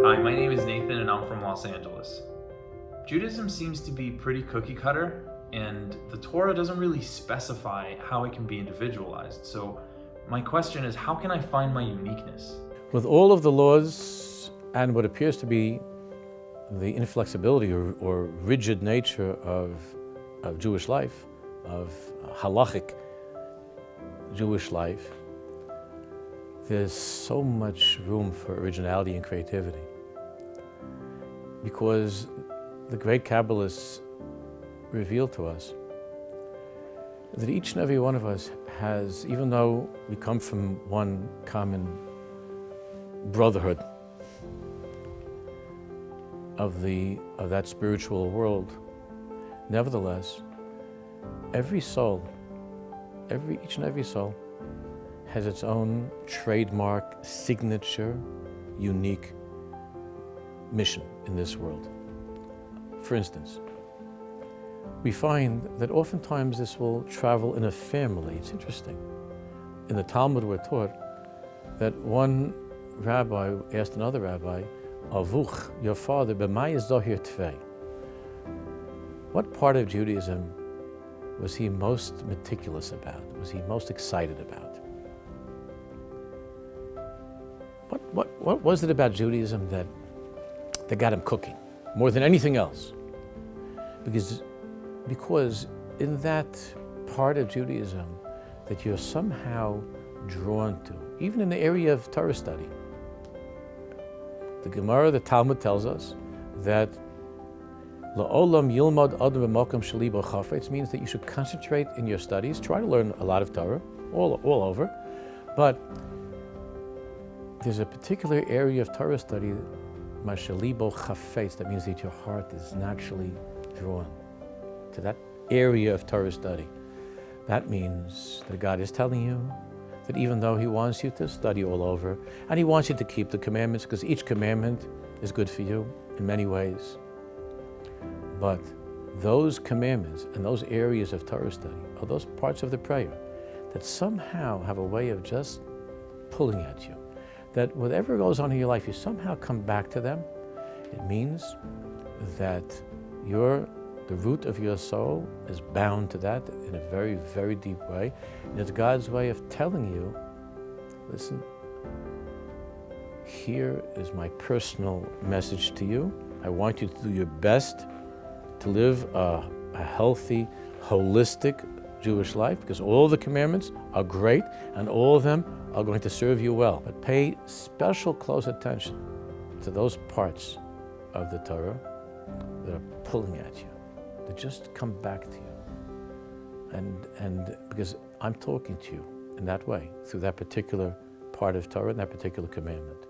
Hi, my name is Nathan and I'm from Los Angeles. Judaism seems to be pretty cookie cutter, and the Torah doesn't really specify how it can be individualized. So my question is, how can I find my uniqueness? With all of the laws and what appears to be the inflexibility or rigid nature of Jewish life, of halachic Jewish life, there's so much room for originality and creativity. Because the great Kabbalists revealed to us that each and every one of us has, even though we come from one common brotherhood of that spiritual world, nevertheless, each and every soul has its own trademark, signature, unique mission in this world. For instance, we find that oftentimes this will travel in a family. It's interesting. In the Talmud we're taught that one rabbi asked another rabbi, Avuch, your father, b'may zohir tvei. What part of Judaism was he most meticulous about? Was he most excited about? What was it about Judaism that got him cooking more than anything else? Because in that part of Judaism that you're somehow drawn to, even in the area of Torah study. The Gemara, the Talmud tells us that La'olam yilmad adam b'makom sheli bo chafetz means that you should concentrate in your studies, try to learn a lot of Torah, all over, but there's a particular area of Torah study, sheli bo chafetz, that means that your heart is naturally drawn to that area of Torah study. That means that God is telling you that even though He wants you to study all over, and He wants you to keep the commandments, because each commandment is good for you in many ways, but those commandments and those areas of Torah study are those parts of the prayer that somehow have a way of just pulling at you. That whatever goes on in your life, you somehow come back to them. It means that the root of your soul is bound to that in a very, very deep way. And it's God's way of telling you, listen, here is my personal message to you. I want you to do your best to live a healthy, holistic Jewish life, because all the commandments are great and all of them are going to serve you well. But pay special close attention to those parts of the Torah that are pulling at you, that just come back to you. And because I'm talking to you in that way, through that particular part of Torah and that particular commandment.